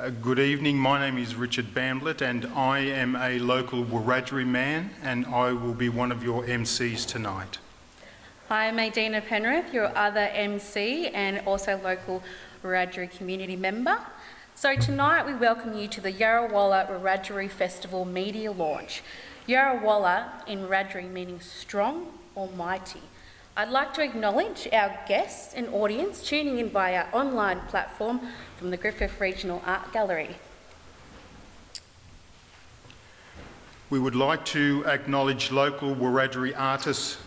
Good evening, my name is Richard Bamblett and I am a local Wiradjuri man and I will be one of your MCs tonight. Hi, I'm Dina Penrith, your other MC and also local Wiradjuri community member. So tonight we welcome you to the Yarruwala Wiradjuri Festival media launch. Yarruwala in Wiradjuri meaning strong or mighty. I'd like to acknowledge our guests and audience tuning in via our online platform from the Griffith Regional Art Gallery. We would like to acknowledge local Wiradjuri artist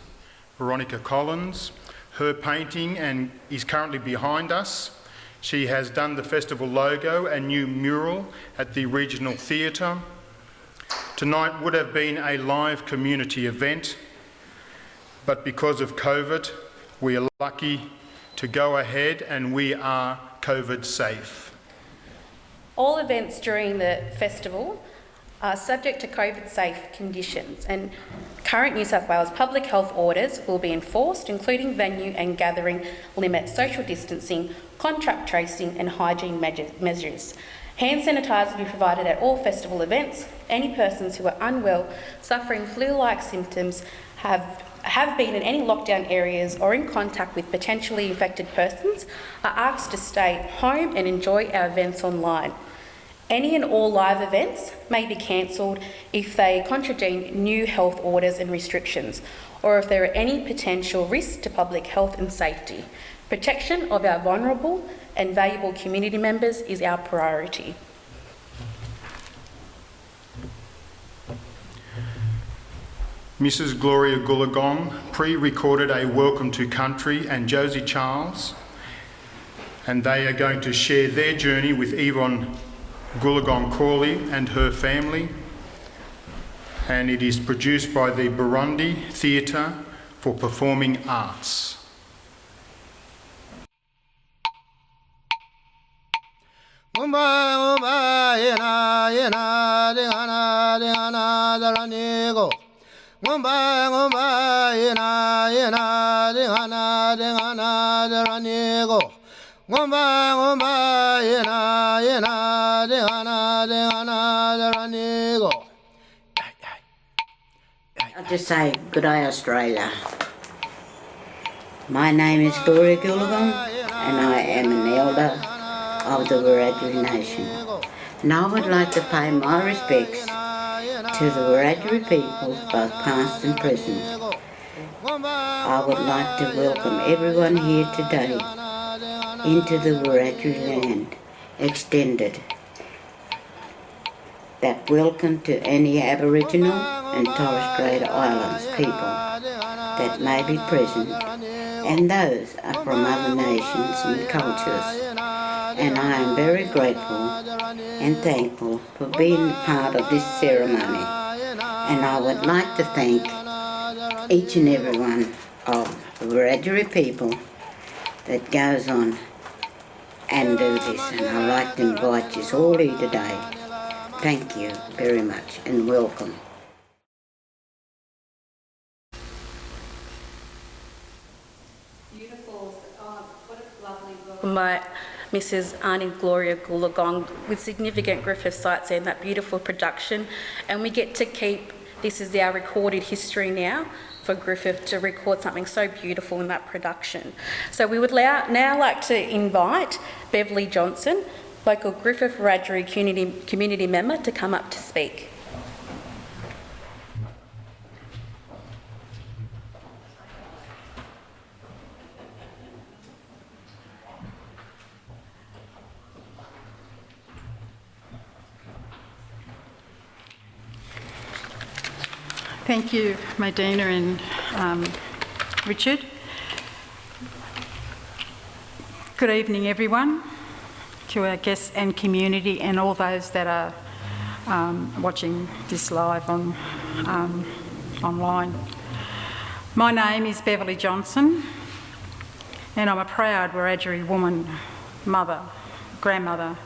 Veronica Collins. Her painting is currently behind us. She has done the festival logo and new mural at the Regional Theatre. Tonight would have been a live community event, but because of COVID, we are lucky to go ahead and we are COVID safe. All events during the festival are subject to COVID safe conditions and current New South Wales public health orders will be enforced, including venue and gathering limits, social distancing, contact tracing and hygiene measures. Hand sanitizer will be provided at all festival events. Any persons who are unwell, suffering flu-like symptoms, have been in any lockdown areas or in contact with potentially infected persons are asked to stay home and enjoy our events online. Any and all live events may be cancelled if they contravene new health orders and restrictions or if there are any potential risks to public health and safety. Protection of our vulnerable and valuable community members is our priority. Mrs. Gloria Goolagong pre-recorded a welcome to country and Josie Charles, and they are going to share their journey with Yvonne Goolagong Crawley and her family, and it is produced by the Burrundi Theatre for Performing Arts. I'll just say good day, Australia. My name is Gloria Goolagong and I am an elder of the Wiradjuri Nation. And I would like to pay my respects to the Wiradjuri peoples, both past and present. I would like to welcome everyone here today into the Wiradjuri land, extended that welcome to any Aboriginal and Torres Strait Islands people that may be present, and those are from other nations and cultures. And I am very grateful and thankful for being part of this ceremony. And I would like to thank each and every one of the Wiradjuri people that goes on and do this. And I'd like to invite you all here today. Thank you very much and welcome. Beautiful. What a lovely welcome by Mrs. Auntie Gloria Goolagong with significant Griffith sites and that beautiful production. And we get to keep, this is our recorded history now for Griffith to record something so beautiful in that production. So we would now like to invite Beverly Johnson, local Griffith Wiradjuri community member, to come up to speak. Thank you, Medina and Richard. Good evening, everyone, to our guests and community and all those that are watching this live online. My name is Beverly Johnson and I'm a proud Wiradjuri woman, mother, grandmother,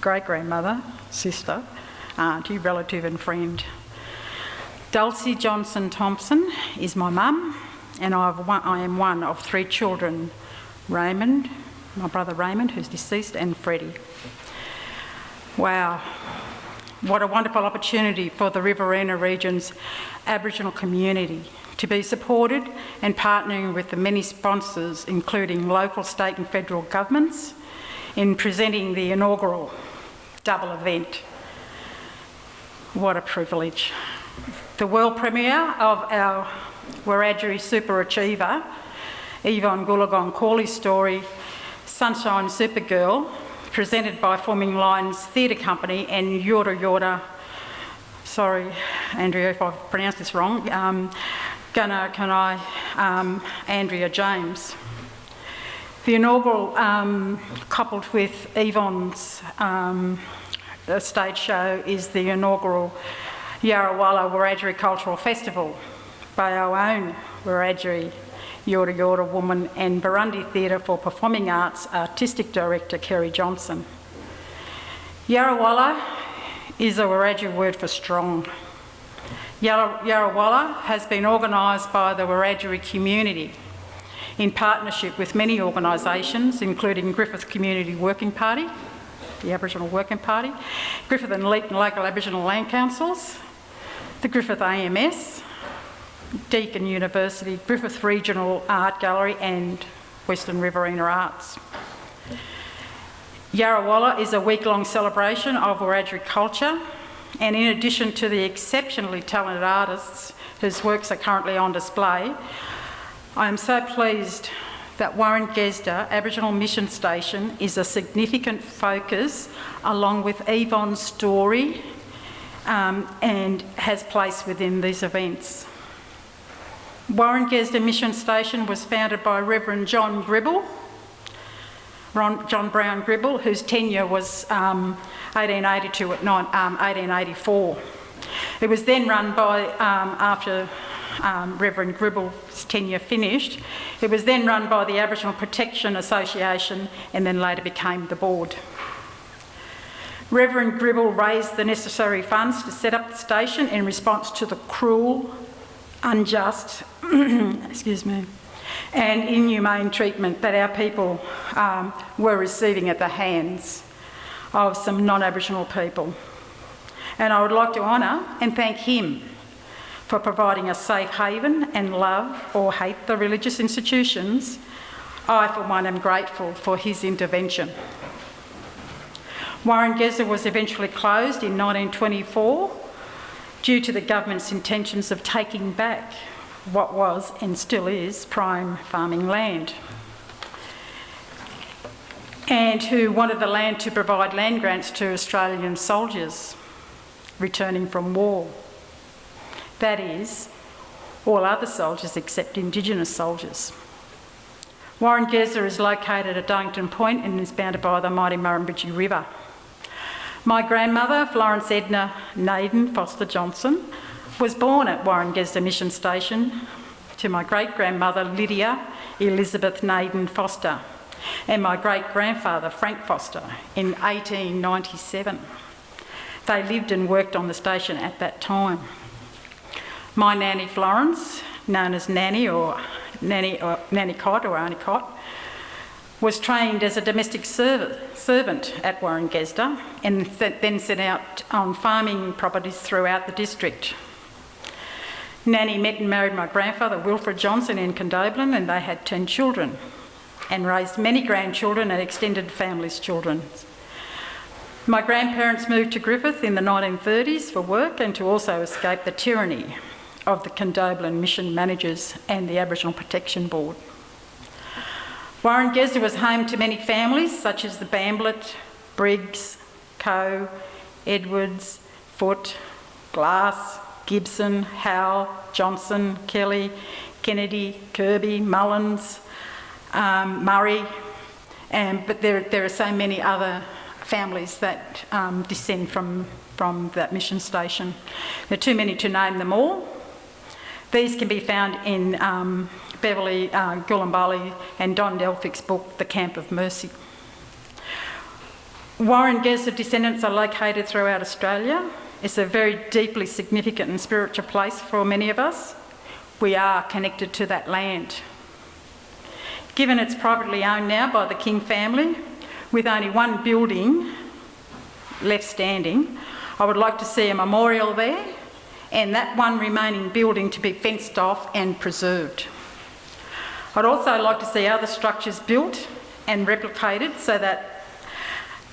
great-grandmother, sister, auntie, relative and friend. Dulcie Johnson Thompson is my mum, and I am one of 3 children, Raymond, my brother Raymond, who's deceased, and Freddie. Wow, what a wonderful opportunity for the Riverina region's Aboriginal community to be supported and partnering with the many sponsors, including local, state and federal governments, in presenting the inaugural double event. What a privilege. The world premiere of our Wiradjuri super achiever, Yvonne Goolagong Corley's story, Sunshine Supergirl, presented by Forming Lines Theatre Company and Yarruwala, sorry Andrea if I've pronounced this wrong, Andrea James. The inaugural, coupled with Yvonne's stage show, is the inaugural Yarruwala Wiradjuri Cultural Festival by our own Wiradjuri Yarruwala woman and Burrundi Theatre for Performing Arts Artistic Director Kerry Johnson. Yarruwala is a Wiradjuri word for strong. Yarruwala has been organised by the Wiradjuri community in partnership with many organisations, including Griffith Community Working Party, the Aboriginal Working Party, Griffith and Leeton Local Aboriginal Land Councils, the Griffith AMS, Deakin University, Griffith Regional Art Gallery and Western Riverina Arts. Yarruwala is a week-long celebration of Wiradjuri culture, and in addition to the exceptionally talented artists whose works are currently on display, I am so pleased that Warringezda Aboriginal Mission Station is a significant focus along with Yvonne's story and has place within these events. Warringezda Mission Station was founded by Reverend John Brown Gribble, whose tenure was 1882 to 1884. It was then run by, after Reverend Gribble's tenure finished, it was then run by the Aboriginal Protection Association and then later became the board. Reverend Gribble raised the necessary funds to set up the station in response to the cruel, unjust, excuse me, and inhumane treatment that our people were receiving at the hands of some non-Aboriginal people. And I would like to honour and thank him for providing a safe haven and love or hate the religious institutions. I, for one, am grateful for his intervention. Warringezda was eventually closed in 1924 due to the government's intentions of taking back what was and still is prime farming land, and who wanted the land to provide land grants to Australian soldiers returning from war. That is, all other soldiers except Indigenous soldiers. Warringezda is located at Darlington Point and is bounded by the mighty Murrumbidgee River. My grandmother, Florence Edna Naden Foster Johnson, was born at Warringezda Mission Station to my great-grandmother, Lydia Elizabeth Naden Foster, and my great-grandfather, Frank Foster, in 1897. They lived and worked on the station at that time. My nanny Florence, known as Nanny or Nanny Cott or Auntie Cott, was trained as a domestic servant at Warringezda and then sent out on farming properties throughout the district. Nanny met and married my grandfather, Wilfred Johnson, in Condobolin, and they had 10 children and raised many grandchildren and extended families' children. My grandparents moved to Griffith in the 1930s for work and to also escape the tyranny of the Condobolin mission managers and the Aboriginal Protection Board. Warringezda was home to many families such as the Bamblett, Briggs, Coe, Edwards, Foote, Glass, Gibson, Howell, Johnson, Kelly, Kennedy, Kirby, Mullins, Murray, but there are so many other families that descend from that mission station. There are too many to name them all. These can be found in Beverly Gulambali and Don Delphick's book, The Camp of Mercy. Warringezda descendants are located throughout Australia. It's a very deeply significant and spiritual place for many of us. We are connected to that land. Given it's privately owned now by the King family, with only one building left standing, I would like to see a memorial there and that one remaining building to be fenced off and preserved. I'd also like to see other structures built and replicated so that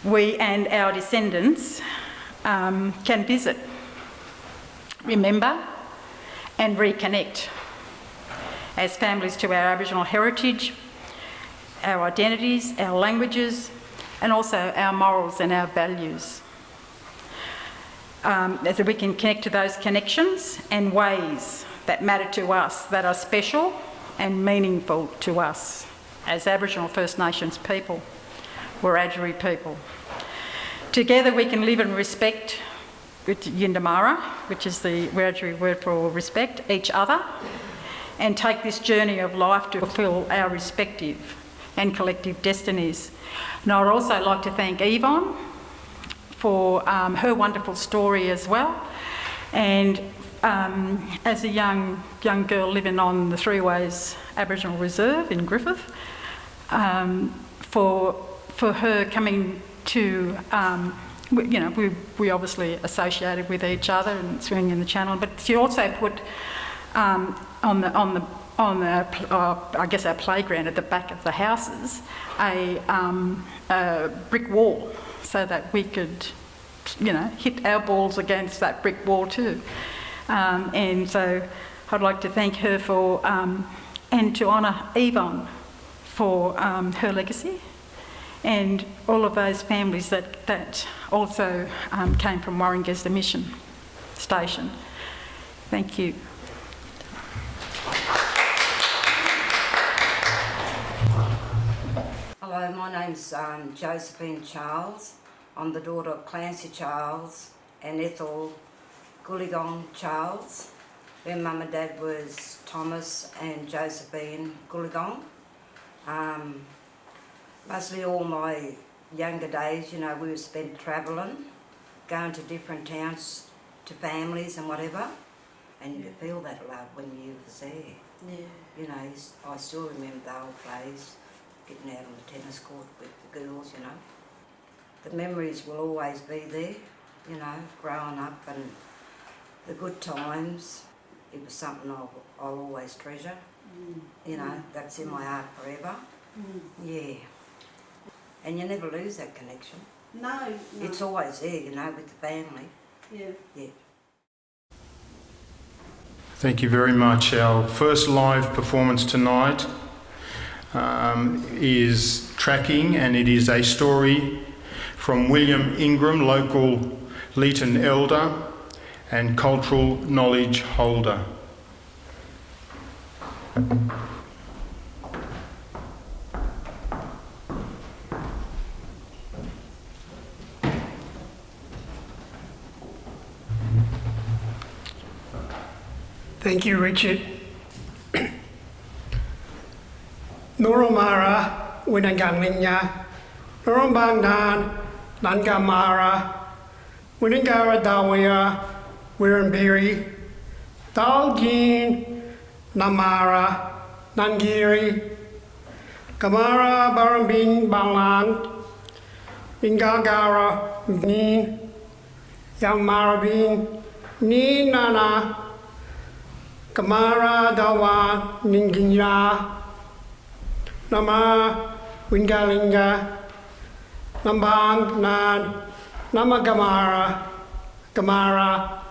we and our descendants can visit, remember and reconnect as families to our Aboriginal heritage, our identities, our languages, and also our morals and our values. So we can connect to those connections and ways that matter to us, that are special and meaningful to us as Aboriginal First Nations people, Wiradjuri people. Together we can live in respect with Yindamara, which is the Wiradjuri word for respect, each other, and take this journey of life to fulfil our respective and collective destinies. And I would also like to thank Yvonne for her wonderful story as well, and as a young girl living on the Three Ways Aboriginal Reserve in Griffith, for her coming to, we obviously associated with each other and swimming in the channel, but she also put on I guess our playground at the back of the houses a brick wall so that we could, hit our balls against that brick wall too. And so I'd like to thank her for, and to honour Yvonne for her legacy and all of those families that also came from Warringah's Mission Station. Thank you. Hello, my name's Josephine Charles. I'm the daughter of Clancy Charles and Ethel Gulligong Charles. Their mum and dad was Thomas and Josephine Gulligong. Mostly all my younger days, we were spent travelling, going to different towns to families and whatever, and you could feel that love when you was there. Yeah. I still remember the old days, getting out on the tennis court with the girls, The memories will always be there, growing up, and the good times. It was something I'll always treasure. That's in my heart forever. Yeah. And you never lose that connection. No. It's always there, with the family. Yeah. Thank you very much. Our first live performance tonight is Tracking, and it is a story from William Ingram, local Leeton elder and cultural knowledge holder. Thank you, Richard. Nurumara Winagalinya, Nurumbangdan, Nangamara, Winagara Dawaya, Wirambiri, Daljin, Namara, Nangiri, Kamara Barambin Balang, Bingagara, Nin, Yamarabin, Ni Nana, Kamara Dawa Ninginya Nama Wingalinga Nambang Nad Nama Gamara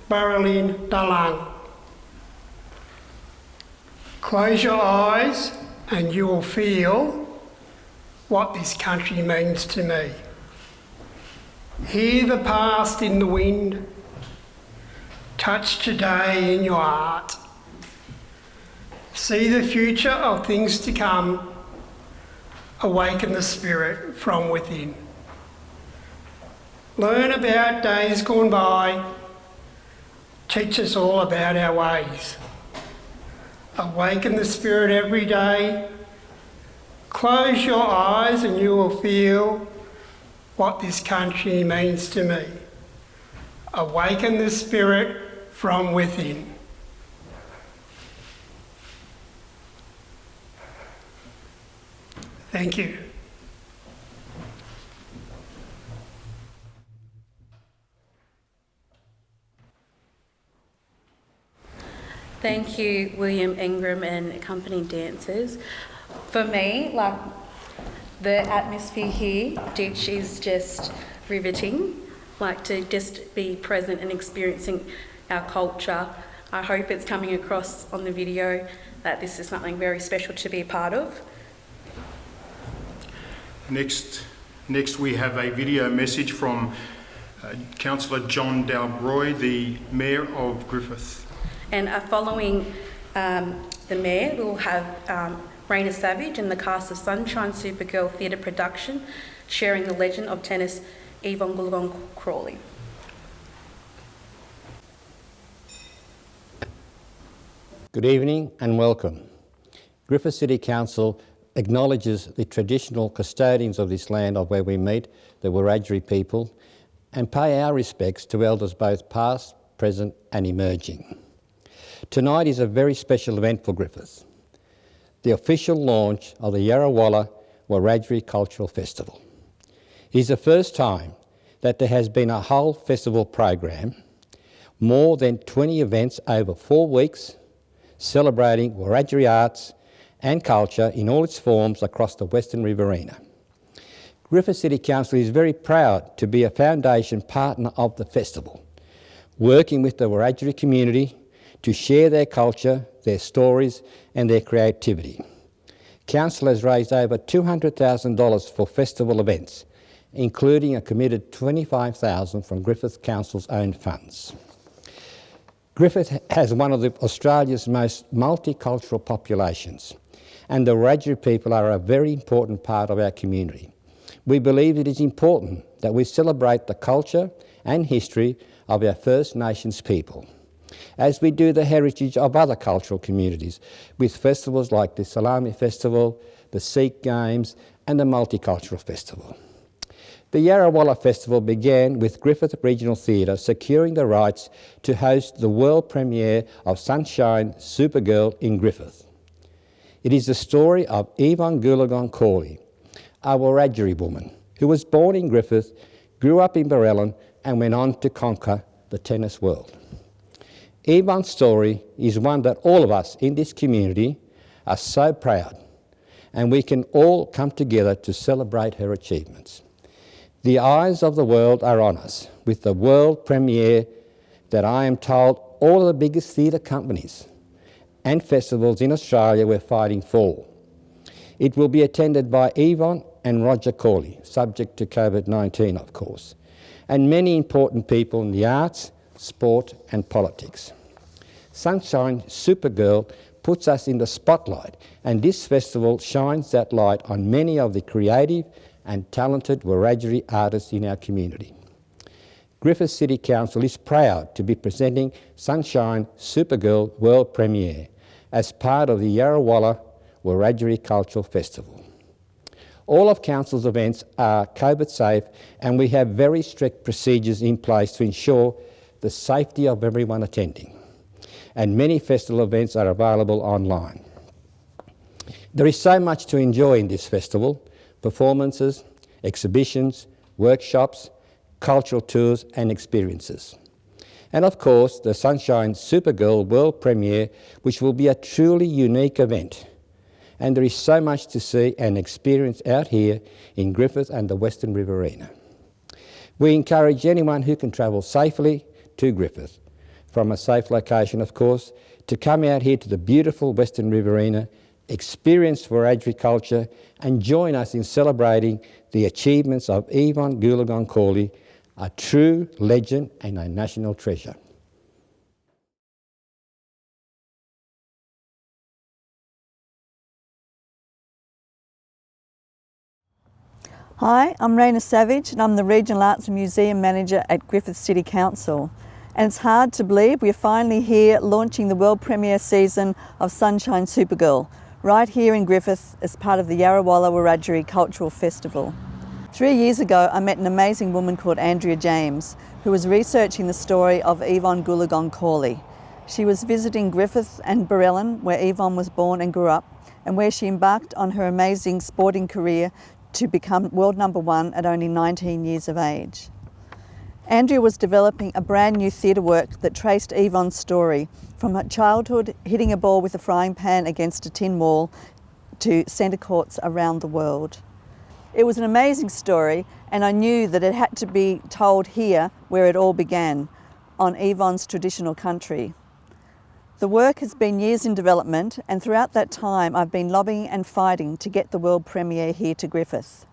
Baralin Dalang. Close your eyes and you will feel what this country means to me. Hear the past in the wind. Touch today in your heart. See the future of things to come. Awaken the spirit from within. Learn about days gone by. Teach us all about our ways. Awaken the spirit every day. Close your eyes and you will feel what this country means to me. Awaken the spirit from within. Thank you. thank you, William Ingram and accompanying dancers. For me, like, the atmosphere here, Ditch, is just riveting. Like, to just be present and experiencing our culture. I hope it's coming across on the video that this is something very special to be a part of. Next we have a video message from Councillor John Dalbroy, the Mayor of Griffith. And following the Mayor, we'll have Raina Savage and the cast of Sunshine Supergirl Theatre production sharing the legend of tennis Yvonne Goolagong Crawley. Good evening and welcome. Griffith City Council acknowledges the traditional custodians of this land of where we meet, the Wiradjuri people, and pay our respects to elders both past, present and emerging. Tonight is a very special event for Griffith, the official launch of the Yarruwala Wiradjuri Cultural Festival. It is the first time that there has been a whole festival program, more than 20 events over 4 weeks, celebrating Wiradjuri arts and culture in all its forms across the Western Riverina. Griffith City Council is very proud to be a foundation partner of the festival, working with the Wiradjuri community to share their culture, their stories and their creativity. Council has raised over $200,000 for festival events, including a committed $25,000 from Griffith Council's own funds. Griffith has one of Australia's most multicultural populations, and the Wiradjuri people are a very important part of our community. We believe it is important that we celebrate the culture and history of our First Nations people, as we do the heritage of other cultural communities with festivals like the Salami Festival, the Sikh Games and the Multicultural Festival. The Yarruwala Festival began with Griffith Regional Theatre securing the rights to host the world premiere of Sunshine Supergirl in Griffith. It is the story of Yvonne Goolagong Crawley, a Wiradjuri woman who was born in Griffith, grew up in Burrundi and went on to conquer the tennis world. Yvonne's story is one that all of us in this community are so proud, and we can all come together to celebrate her achievements. The eyes of the world are on us with the world premiere that I am told all of the biggest theatre companies and festivals in Australia were fighting for. It will be attended by Yvonne and Roger Cawley, subject to COVID-19 of course, and many important people in the arts, sport and politics. Sunshine Supergirl puts us in the spotlight, and this festival shines that light on many of the creative and talented Wiradjuri artists in our community. Griffith City Council is proud to be presenting Sunshine Supergirl World Premiere as part of the Yarruwala Wiradjuri Cultural Festival. All of Council's events are COVID safe, and we have very strict procedures in place to ensure the safety of everyone attending. And many festival events are available online. There is so much to enjoy in this festival: performances, exhibitions, workshops, cultural tours and experiences. And of course, the Sunshine Supergirl World Premiere, which will be a truly unique event. And there is so much to see and experience out here in Griffith and the Western Riverina. We encourage anyone who can travel safely to Griffith, from a safe location of course, to come out here to the beautiful Western Riverina, experience Wiradjuri culture and join us in celebrating the achievements of Yvonne Goolagong Crawley, a true legend and a national treasure. Hi, I'm Raina Savage and I'm the Regional Arts and Museum Manager at Griffith City Council. And it's hard to believe we're finally here launching the world premiere season of Sunshine Supergirl, right here in Griffith as part of the Yarruwala Wiradjuri Cultural Festival. 3 years ago, I met an amazing woman called Andrea James, who was researching the story of Yvonne Goolagong Crawley. She was visiting Griffith and Burrundi, where Yvonne was born and grew up, and where she embarked on her amazing sporting career to become world #1 at only 19 years of age. Andrea was developing a brand new theatre work that traced Yvonne's story From her childhood, hitting a ball with a frying pan against a tin wall, to centre courts around the world. It was an amazing story, and I knew that it had to be told here where it all began, on Yvonne's traditional country. The work has been years in development, and throughout that time I've been lobbying and fighting to get the world premiere here to Griffith.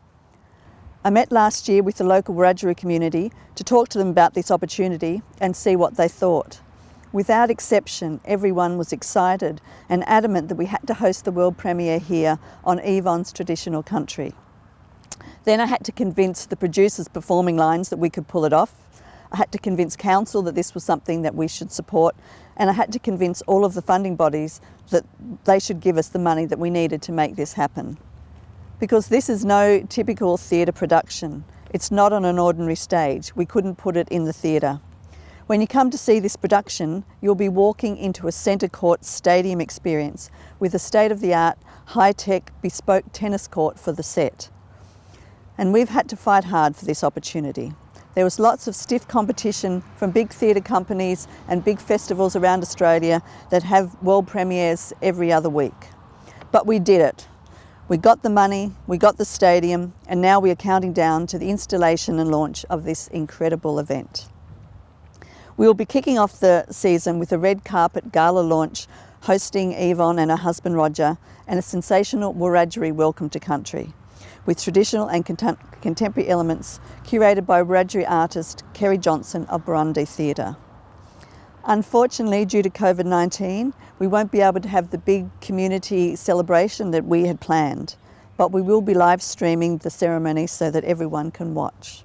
I met last year with the local Wiradjuri community to talk to them about this opportunity and see what they thought. Without exception, everyone was excited and adamant that we had to host the world premiere here on Yvonne's traditional country. Then I had to convince the producers performing lines that we could pull it off. I had to convince council that this was something that we should support, and I had to convince all of the funding bodies that they should give us the money that we needed to make this happen. Because this is no typical theatre production. It's not on an ordinary stage. We couldn't put it in the theatre. When you come to see this production, you'll be walking into a centre court stadium experience with a state-of-the-art, high-tech, bespoke tennis court for the set. And we've had to fight hard for this opportunity. There was lots of stiff competition from big theatre companies and big festivals around Australia that have world premieres every other week. But we did it. We got the money, we got the stadium, and now we are counting down to the installation and launch of this incredible event. We will be kicking off the season with a red carpet gala launch hosting Yvonne and her husband Roger, and a sensational Wiradjuri welcome to country, with traditional and contemporary elements curated by Wiradjuri artist Kerry Johnson of Burrundi Theatre. Unfortunately, due to COVID-19, we won't be able to have the big community celebration that we had planned, but we will be live streaming the ceremony so that everyone can watch.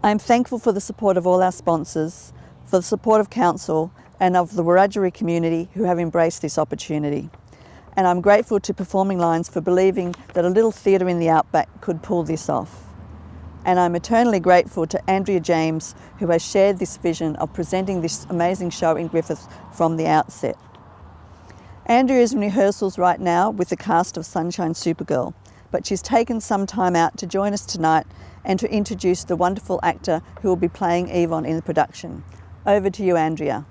I am thankful for the support of all our sponsors, for the support of council and of the Wiradjuri community who have embraced this opportunity. And I'm grateful to Performing Lines for believing that a little theatre in the outback could pull this off. And I'm eternally grateful to Andrea James, who has shared this vision of presenting this amazing show in Griffith from the outset. Andrea is in rehearsals right now with the cast of Sunshine Supergirl, but she's taken some time out to join us tonight and to introduce the wonderful actor who will be playing Yvonne in the production. Over to you, Andrea.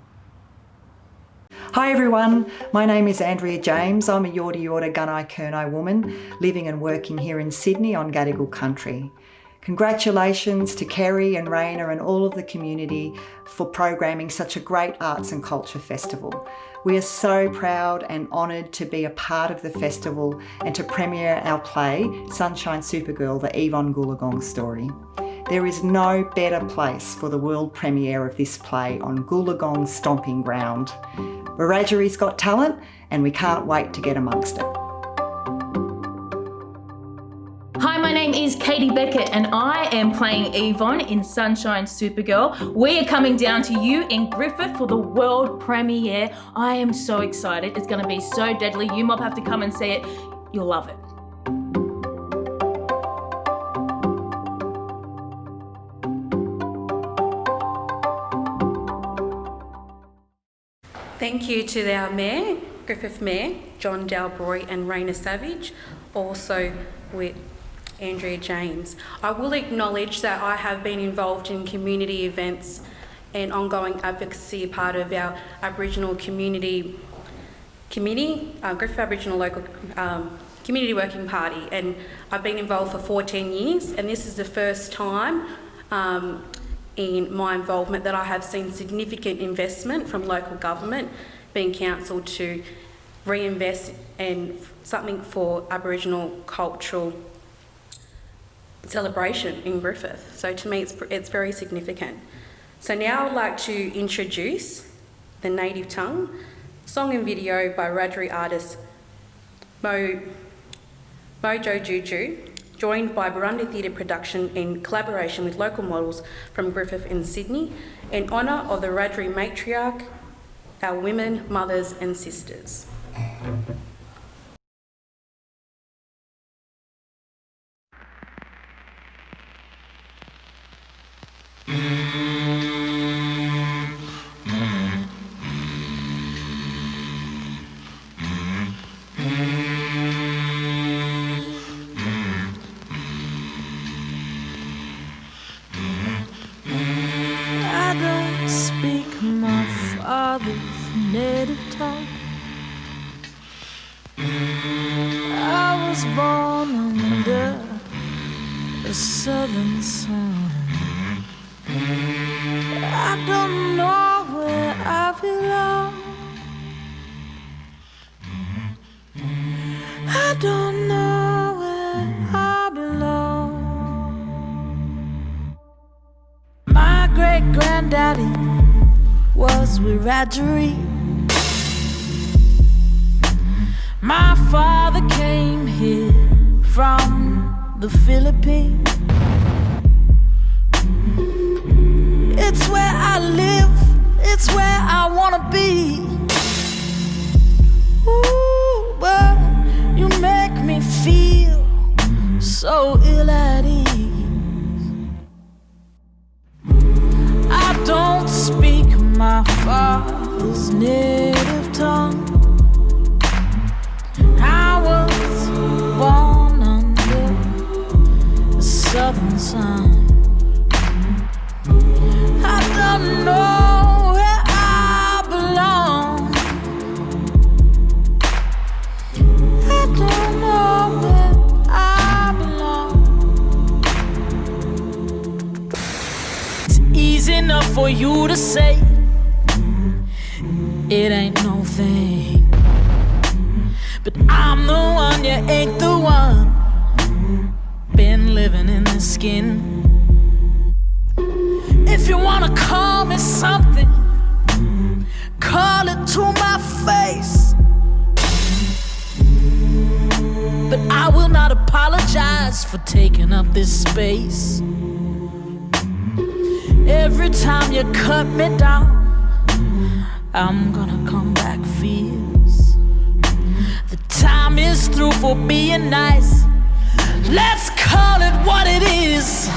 Hi everyone, my name is Andrea James. I'm a Yorta Yorta Gunai Kurnai woman living and working here in Sydney on Gadigal country. Congratulations to Kerry and Raina and all of the community for programming such a great arts and culture festival. We are so proud and honoured to be a part of the festival and to premiere our play, Sunshine Supergirl, the Yvonne Goolagong story. There is no better place for the world premiere of this play on Goolagong's stomping ground. Wiradjuri's got talent and we can't wait to get amongst it. Hi, my name is Katie Beckett and I am playing Yvonne in Sunshine Supergirl. We are coming down to you in Griffith for the world premiere. I am so excited. It's going to be so deadly. You mob have to come and see it. You'll love it. Thank you to our Mayor, Griffith Mayor, John Dalbroy and Raina Savage, also with Andrea James. I will acknowledge that I have been involved in community events and ongoing advocacy, part of our Aboriginal community committee, Griffith Aboriginal Local Community Working Party, and I've been involved for 14 years, and this is the first time in my involvement that I have seen significant investment from local government being councilled to reinvest in something for Aboriginal cultural celebration in Griffith. So to me it's very significant. So now I'd like to introduce The Native Tongue, song and video by Wiradjuri artist Mojo Juju, joined by Burrundi Theatre production in collaboration with local models from Griffith and Sydney, in honour of the Wiradjuri matriarch, our women, mothers and sisters. tongue. I was born under the southern sun. I don't know where I belong. I don't know where I belong. My great-granddaddy was Wiradjuri. My father came here from the Philippines. It's where I live, it's where I wanna be. Ooh, but you make me feel so ill at ease. I don't speak my father's native tongue. I was born under the southern sun. I don't know where I belong. I don't know where I belong. It's easy enough for you to say it ain't no thing. But I'm the one, you ain't the one. Been living in this skin. If you wanna call me something, call it to my face. But I will not apologize for taking up this space. Every time you cut me down, I'm gonna come back fierce. The time is through for being nice. Let's call it what it is.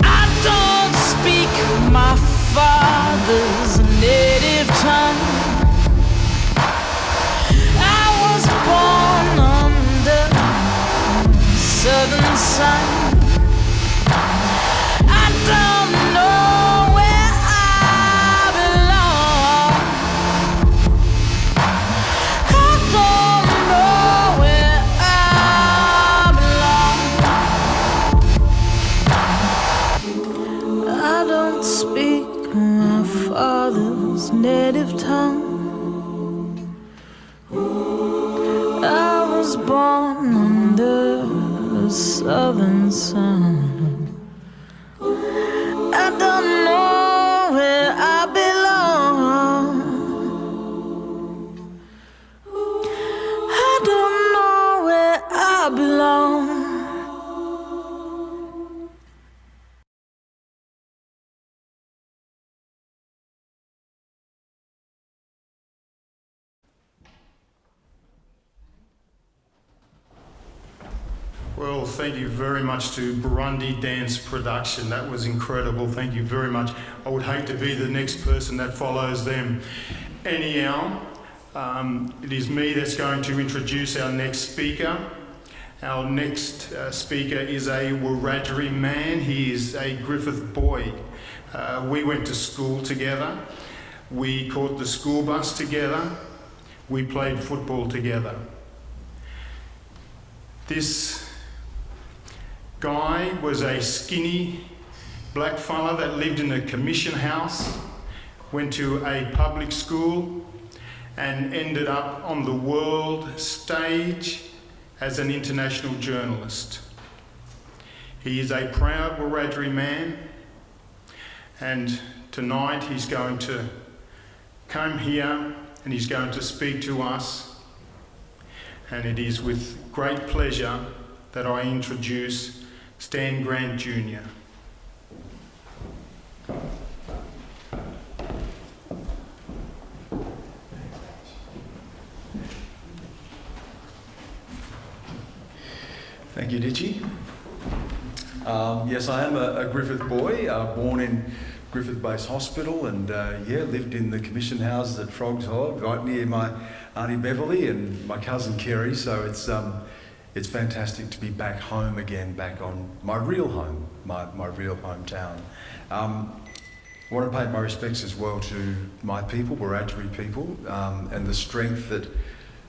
I don't speak my father's native tongue. I was born under southern sun. I don't know where I belong. I don't know where I belong. I don't speak my father's native tongue. I was born under the southern sun. I don't know where I belong. I don't know where I belong. Well, thank you very much to Burrundi Dance Production. That was incredible. Thank you very much. I would hate to be the next person that follows them. Anyhow, it is me that's going to introduce our next speaker. Our next speaker is a Wiradjuri man. He is a Griffith boy. We went to school together. We caught the school bus together. We played football together. This guy was a skinny black fella that lived in a commission house, went to a public school and ended up on the world stage as an international journalist. He is a proud Wiradjuri man, and tonight he's going to come here and he's going to speak to us, and it is with great pleasure that I introduce Stan Grant Jr. Thank you, Ditchy. Yes, I am a Griffith boy, born in Griffith-based hospital, and lived in the commission houses at Frogs Hollow, right near my Auntie Beverly and my cousin Kerry. So it's fantastic to be back home again, back on my real home, my real hometown. I want to pay my respects as well to my people, Wiradjuri people, and the strength that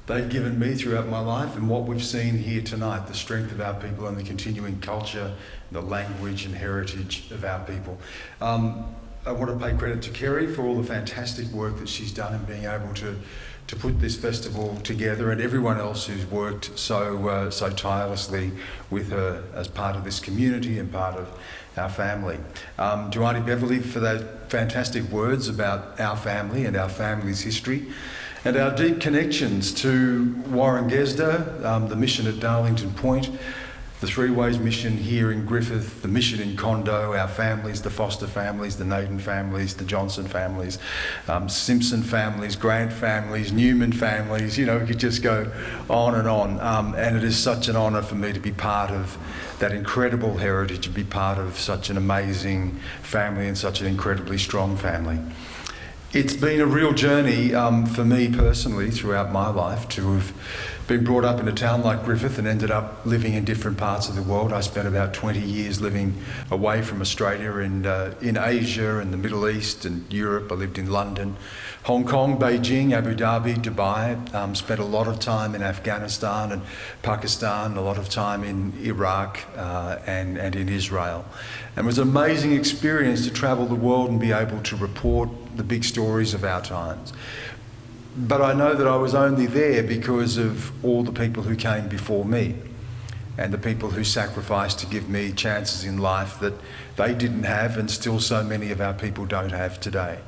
they've given me throughout my life, and what we've seen here tonight, the strength of our people and the continuing culture, the language and heritage of our people. I want to pay credit to Kerry for all the fantastic work that she's done in being able to put this festival together, and everyone else who's worked so tirelessly with her as part of this community and part of our family. To Auntie Beverly for those fantastic words about our family and our family's history, and our deep connections to Warringezda, the mission at Darlington Point, the Three Ways mission here in Griffith, the mission in Condo, our families, the Foster families, the Naden families, the Johnson families, Simpson families, Grant families, Newman families, we could just go on. And it is such an honour for me to be part of that incredible heritage, to be part of such an amazing family and such an incredibly strong family. It's been a real journey for me personally throughout my life to have been brought up in a town like Griffith and ended up living in different parts of the world. I spent about 20 years living away from Australia in Asia and the Middle East and Europe. I lived in London, Hong Kong, Beijing, Abu Dhabi, Dubai. Spent a lot of time in Afghanistan and Pakistan, a lot of time in Iraq and in Israel. And it was an amazing experience to travel the world and be able to report the big stories of our times. But I know that I was only there because of all the people who came before me and the people who sacrificed to give me chances in life that they didn't have, and still so many of our people don't have today.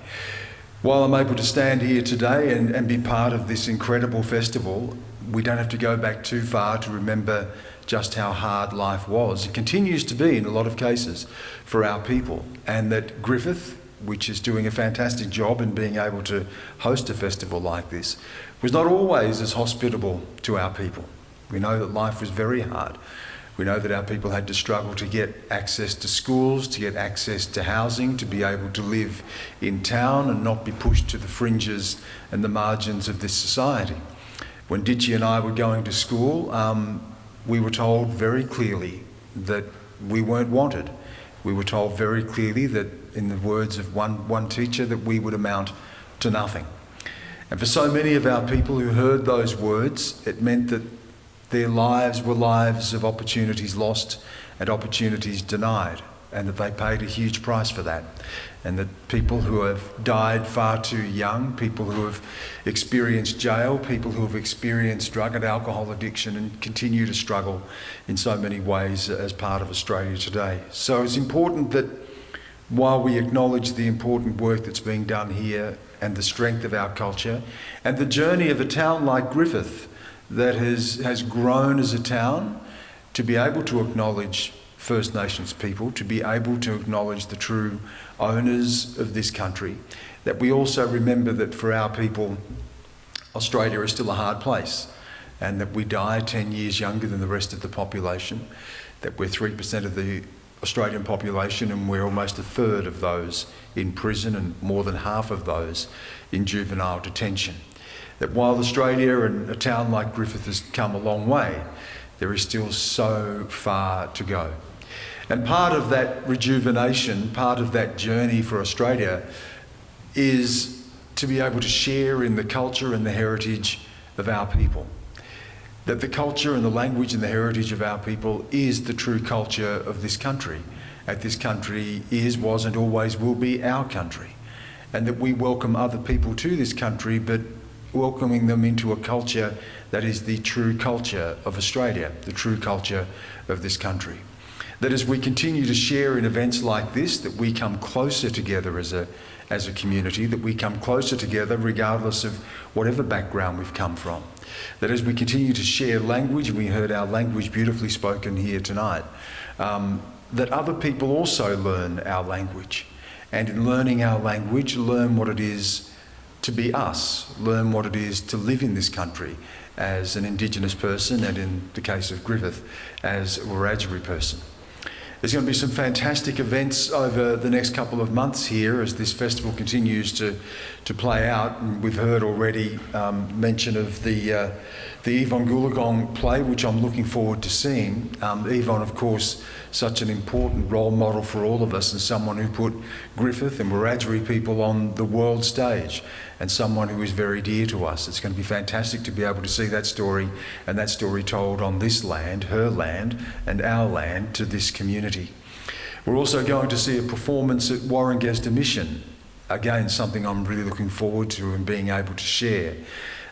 While I'm able to stand here today and be part of this incredible festival, we don't have to go back too far to remember just how hard life was. It continues to be in a lot of cases for our people, and that Griffith, which is doing a fantastic job in being able to host a festival like this, was not always as hospitable to our people. We know that life was very hard. We know that our people had to struggle to get access to schools, to get access to housing, to be able to live in town and not be pushed to the fringes and the margins of this society. When Ditchy and I were going to school, we were told very clearly that we weren't wanted. We were told very clearly that, in the words of one teacher, that we would amount to nothing. And for so many of our people who heard those words, it meant that their lives were lives of opportunities lost and opportunities denied, and that they paid a huge price for that. And that people who have died far too young, people who have experienced jail, people who have experienced drug and alcohol addiction and continue to struggle in so many ways as part of Australia today. So it's important that while we acknowledge the important work that's being done here and the strength of our culture and the journey of a town like Griffith that has grown as a town, to be able to acknowledge First Nations people, to be able to acknowledge the true owners of this country, that we also remember that for our people, Australia is still a hard place, and that we die 10 years younger than the rest of the population, that we're 3% of the Australian population and we're almost a third of those in prison and more than half of those in juvenile detention. That while Australia and a town like Griffith has come a long way, there is still so far to go. And part of that rejuvenation, part of that journey for Australia is to be able to share in the culture and the heritage of our people. That the culture and the language and the heritage of our people is the true culture of this country. And this country is, was and always will be our country. And that we welcome other people to this country, but welcoming them into a culture that is the true culture of Australia, the true culture of this country. That as we continue to share in events like this, that we come closer together as a community, that we come closer together regardless of whatever background we've come from. That as we continue to share language, and we heard our language beautifully spoken here tonight, that other people also learn our language. And in learning our language, learn what it is to be us, learn what it is to live in this country as an Indigenous person, and in the case of Griffith, as a Wiradjuri person. There's going to be some fantastic events over the next couple of months here as this festival continues to play out. And we've heard already mention of the Yvonne Goolagong play, which I'm looking forward to seeing. Yvonne, of course, such an important role model for all of us, and someone who put Griffith and Wiradjuri people on the world stage, and someone who is very dear to us. It's going to be fantastic to be able to see that story, and that story told on this land, her land, and our land to this community. We're also going to see a performance at Warringasta Mission. Again, something I'm really looking forward to and being able to share.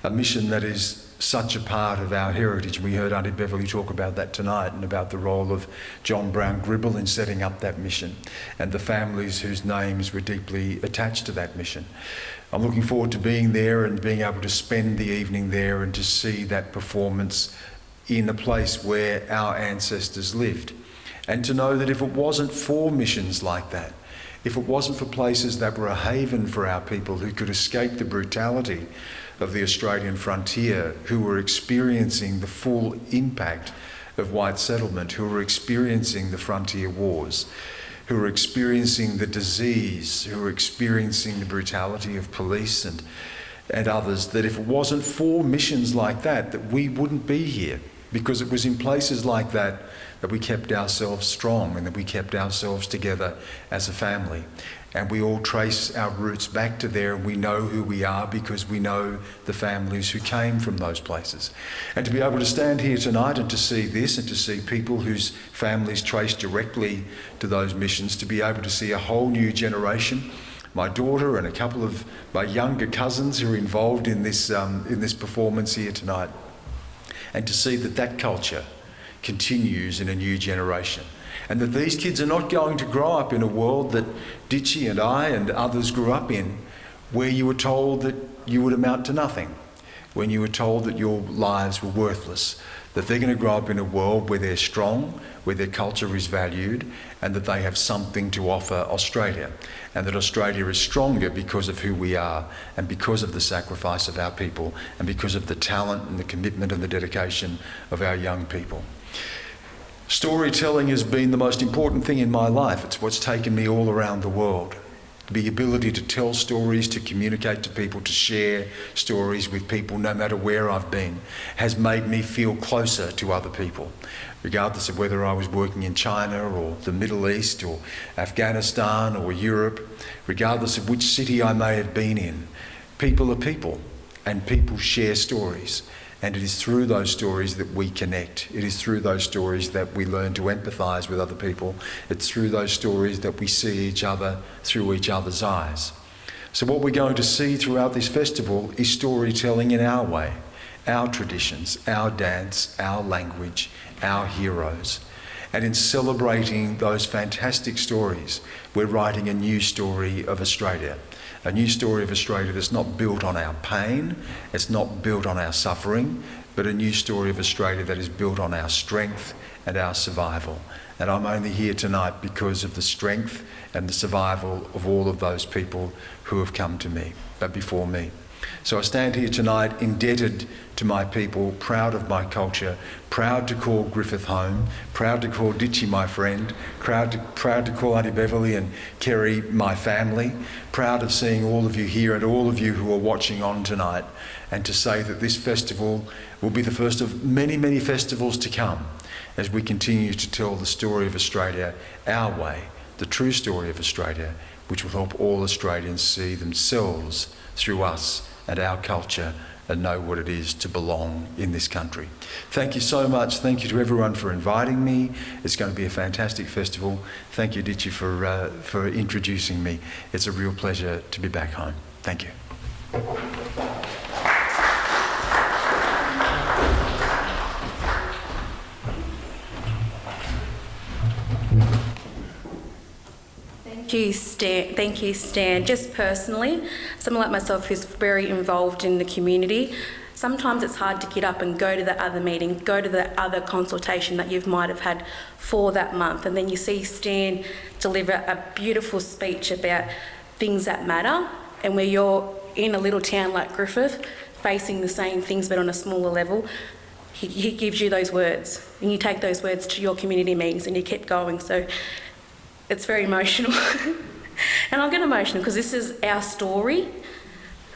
A mission that is such a part of our heritage. We heard Auntie Beverly talk about that tonight, and about the role of John Brown Gribble in setting up that mission, and the families whose names were deeply attached to that mission. I'm looking forward to being there and being able to spend the evening there and to see that performance in a place where our ancestors lived. And to know that if it wasn't for missions like that, if it wasn't for places that were a haven for our people who could escape the brutality of the Australian frontier, who were experiencing the full impact of white settlement, who were experiencing the frontier wars, who were experiencing the disease, who were experiencing the brutality of police and others, that if it wasn't for missions like that, that we wouldn't be here. Because it was in places like that that we kept ourselves strong and that we kept ourselves together as a family. And we all trace our roots back to there, and we know who we are because we know the families who came from those places. And to be able to stand here tonight and to see this, and to see people whose families trace directly to those missions, to be able to see a whole new generation, my daughter and a couple of my younger cousins who are involved in this performance here tonight, and to see that that culture continues in a new generation. And that these kids are not going to grow up in a world that Ditchy and I and others grew up in, where you were told that you would amount to nothing, when you were told that your lives were worthless. That they're going to grow up in a world where they're strong, where their culture is valued, and that they have something to offer Australia. And that Australia is stronger because of who we are, and because of the sacrifice of our people, and because of the talent and the commitment and the dedication of our young people. Storytelling has been the most important thing in my life. It's what's taken me all around the world. The ability to tell stories, to communicate to people, to share stories with people, no matter where I've been, has made me feel closer to other people, regardless of whether I was working in China or the Middle East or Afghanistan or Europe, regardless of which city I may have been in. People are people, and people share stories. And it is through those stories that we connect. It is through those stories that we learn to empathise with other people. It's through those stories that we see each other through each other's eyes. So what we're going to see throughout this festival is storytelling in our way, our traditions, our dance, our language, our heroes. And in celebrating those fantastic stories, we're writing a new story of Australia. A new story of Australia that's not built on our pain, it's not built on our suffering, but a new story of Australia that is built on our strength and our survival. And I'm only here tonight because of the strength and the survival of all of those people who have come to me, but before me. So I stand here tonight indebted to my people, proud of my culture, proud to call Griffith home, proud to call Ditchy my friend, proud to call Auntie Beverly and Kerry my family, proud of seeing all of you here and all of you who are watching on tonight, and to say that this festival will be the first of many, many festivals to come as we continue to tell the story of Australia our way, the true story of Australia, which will help all Australians see themselves through us and our culture and know what it is to belong in this country. Thank you so much. Thank you to everyone for inviting me. It's going to be a fantastic festival. Thank you, Ditchy, for introducing me. It's a real pleasure to be back home. Thank you. Thank you, Stan. Just personally, someone like myself who's very involved in the community, sometimes it's hard to get up and go to the other meeting, go to the other consultation that you might have had for that month, and then you see Stan deliver a beautiful speech about things that matter, and where you're in a little town like Griffith, facing the same things but on a smaller level, he gives you those words, and you take those words to your community meetings and you keep going. So it's very emotional. And I'll get emotional because this is our story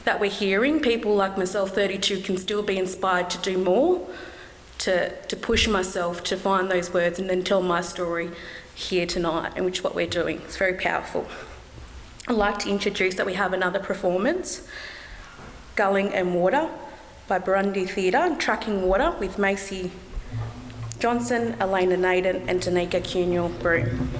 that we're hearing. People like myself, 32, can still be inspired to do more, to push myself to find those words and then tell my story here tonight, and which is what we're doing. It's very powerful. I'd like to introduce that we have another performance, Gulling and Water by Burrundi Theatre, Tracking Water with Macy Johnson, Elena Naden and Danica Cunewell-Broom.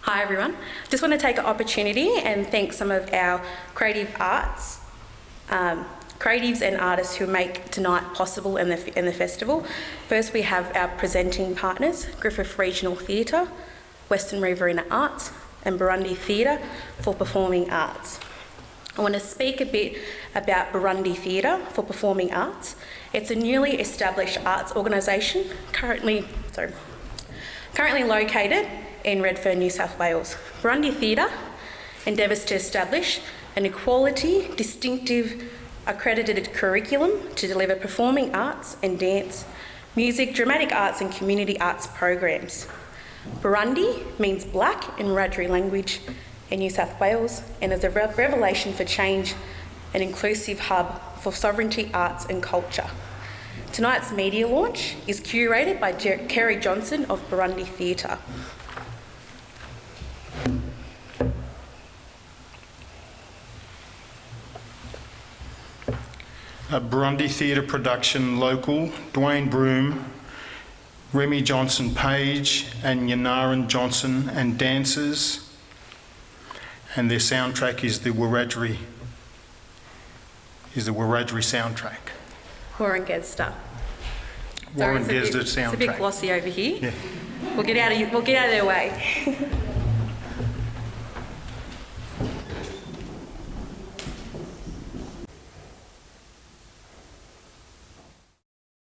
Hi everyone. Just want to take an opportunity and thank some of our creative arts, creatives and artists who make tonight possible in the festival. First we have our presenting partners, Griffith Regional Theatre, Western Riverina Arts and Burrundi Theatre for Performing Arts. I want to speak a bit about Burrundi Theatre for Performing Arts. It's a newly established arts organisation currently located in Redfern, New South Wales. Burrundi Theatre endeavours to establish an equality, distinctive, accredited curriculum to deliver performing arts and dance, music, dramatic arts and community arts programs. Burrundi means black in Wiradjuri language in New South Wales and is a revelation for change, an inclusive hub for sovereignty, arts and culture. Tonight's media launch is curated by Kerry Johnson of Burrundi Theatre. A Burrundi Theatre production, local, Dwayne Broom, Remy Johnson-Page and Yanaran Johnson and dancers, and their soundtrack is the Wiradjuri soundtrack. Warringesta. Warringesta soundtrack. It's a bit glossy over here. Yeah. We'll get out of their way.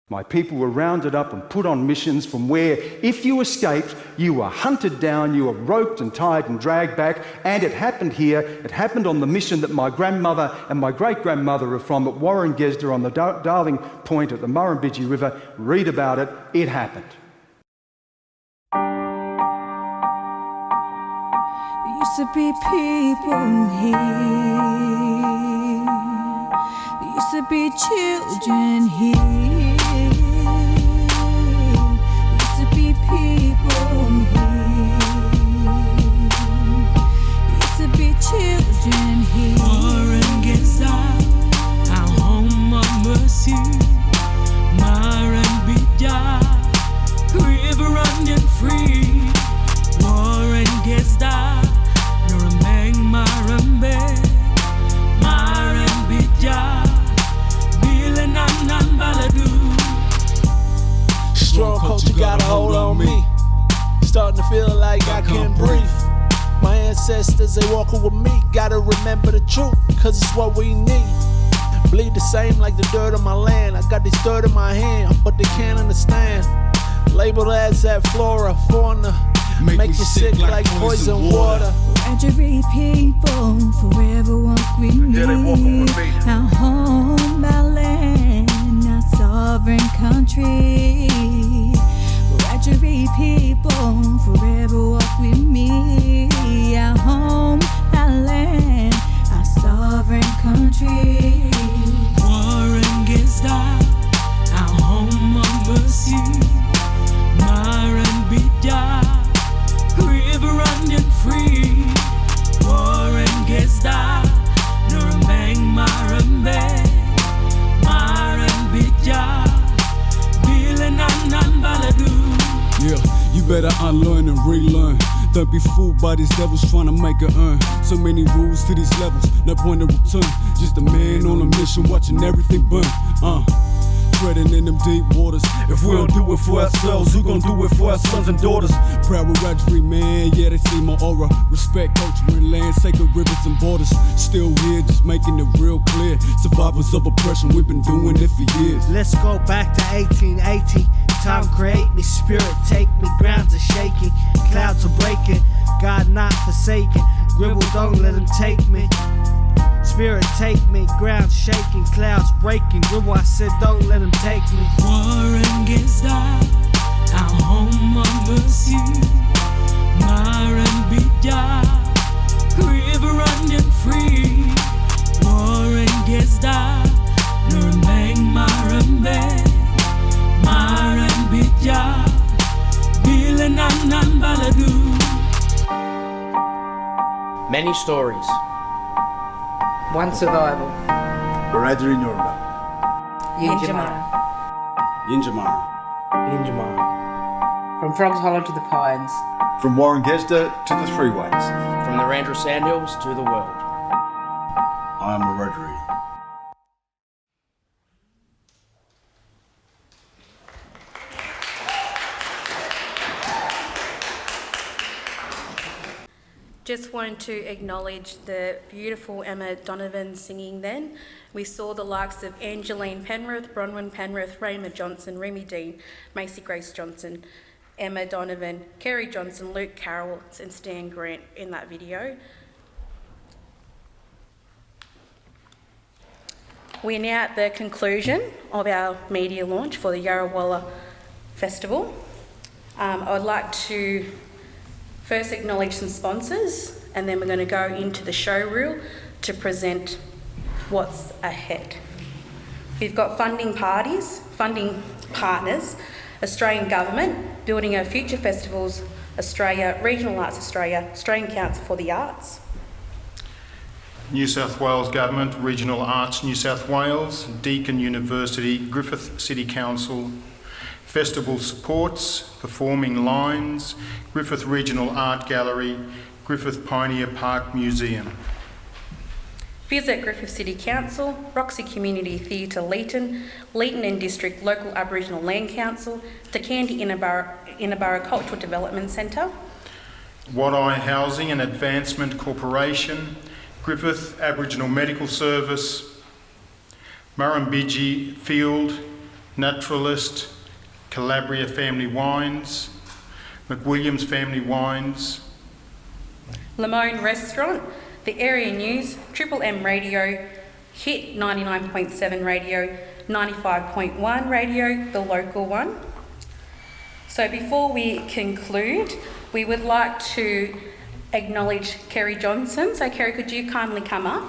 My people were rounded up and put on missions from where, if you escaped, you were hunted down, you were roped and tied and dragged back, and it happened here. It happened on the mission that my grandmother and my great-grandmother are from at Warringesta on the Darling Point at the Murrumbidgee River. Read about it. It happened. There used to be people here. There used to be children here. Children here. Warringesta, our home of mercy. Marambija, river running free. Warringesta, Nurameng Marambe. Marambija, Bilanan Baladu. ancestors, they walking with me. Gotta remember the truth, cause it's what we need. Bleed the same like the dirt on my land. I got this dirt in my hand, but they can't understand. Labeled as that flora, fauna, make you sick like poison water. Wiradjuri people forever walk with me. Our home, our land, our sovereign country. Wiradjuri people forever walk with me. Our home, our land, our sovereign country. War against our home on the sea. Maran Bidya, river running free. War against our Nuremberg, Maran Bidya, Bilan and Baladu. Yeah, you better unlearn and relearn. Don't be fooled by these devils trying to make it earn. So many rules to these levels, no point of return. Just a man on a mission watching everything burn. Treading in them deep waters. If we don't do it for ourselves, who gon' do it for our sons and daughters? Proud Wiradjuri, man, yeah, they see my aura. Respect culture and land, sacred rivers and borders. Still here, just making it real clear. Survivors of oppression, we've been doing it for years. Let's go back to 1880. Time create me, spirit take me. Grounds are shaking, clouds are breaking. God not forsaken. Gribble, don't let him take me. Spirit take me, ground shaking, clouds breaking. Gribble, I said don't let him take me. War against our home on the sea. Maran Bidya, river running free. War against our Nuremberg, Maran Bidya, Bilan and Baladu. Many stories. One survival. Wiradjuri Nyurba. Yinjamara. Yinjamara. From Frogs Hollow to the Pines. From Warringesta to the Three Ways. From the Randra Sandhills to the world. I am Wiradjuri. Just wanted to acknowledge the beautiful Emma Donovan singing then. We saw the likes of Angeline Penrith, Bronwyn Penrith, Raymond Johnson, Remy Dean, Macy Grace Johnson, Emma Donovan, Kerry Johnson, Luke Carroll and Stan Grant in that video. We're now at the conclusion of our media launch for the Yarruwala Festival. I would like to first acknowledge some sponsors, and then we're going to go into the show reel to present what's ahead. We've got funding partners, Australian Government, Building Our Future Festivals Australia, Regional Arts Australia, Australian Council for the Arts. New South Wales Government, Regional Arts New South Wales, Deakin University, Griffith City Council, Festival Supports, Performing Lines, Griffith Regional Art Gallery, Griffith Pioneer Park Museum. Visit Griffith City Council, Roxy Community Theatre Leeton, Leeton and District Local Aboriginal Land Council, Takandi Inabara Cultural Development Centre, Wadeye Housing and Advancement Corporation, Griffith Aboriginal Medical Service, Murrumbidgee Field, Naturalist, Calabria Family Wines, McWilliams Family Wines, Limone Restaurant, The Area News, Triple M Radio, Hit 99.7 Radio, 95.1 Radio, the local one. So before we conclude, we would like to acknowledge Kerry Johnson. So Kerry, could you kindly come up?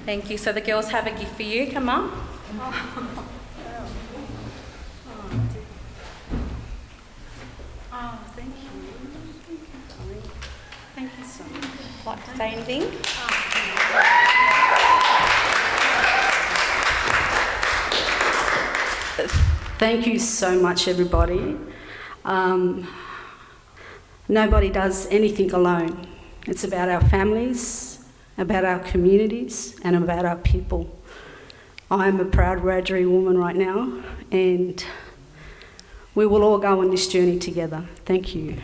Thank you. So the girls have a gift for you. Come on. Oh, thank you. Thank you so much. Like to say anything? Thank you so much, everybody. Nobody does anything alone. It's about our families, about our communities and about our people. I am a proud Wiradjuri woman right now, and we will all go on this journey together. Thank you.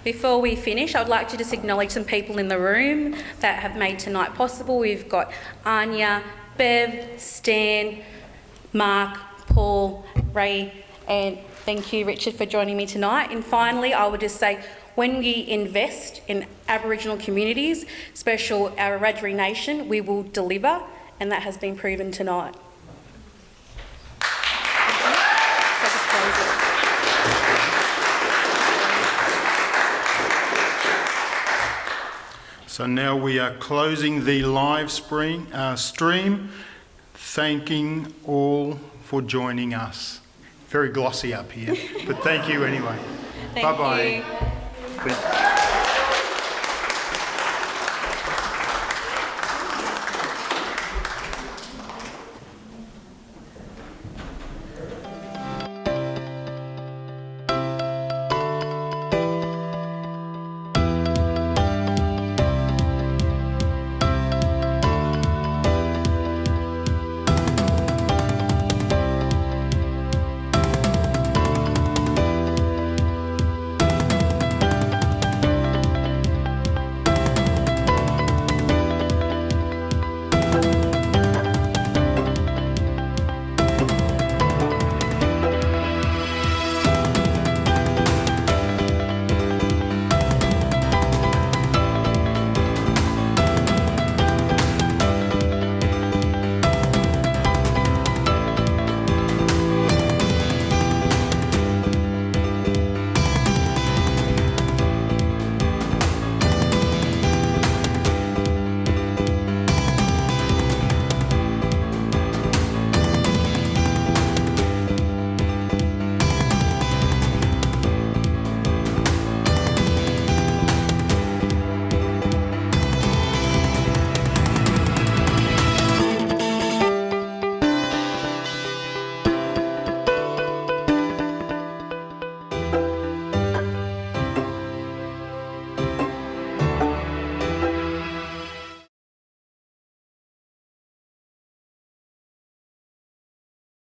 Before we finish, I'd like to just acknowledge some people in the room that have made tonight possible. We've got Anya, Bev, Stan, Mark, Paul, Ray, and thank you, Richard, for joining me tonight. And finally, I would just say, when we invest in Aboriginal communities, especially our Wiradjuri nation, we will deliver, and that has been proven tonight. So just close it. So now we are closing the live stream, thanking all for joining us. Very glossy up here, but thank you anyway. Thank Bye-bye. you.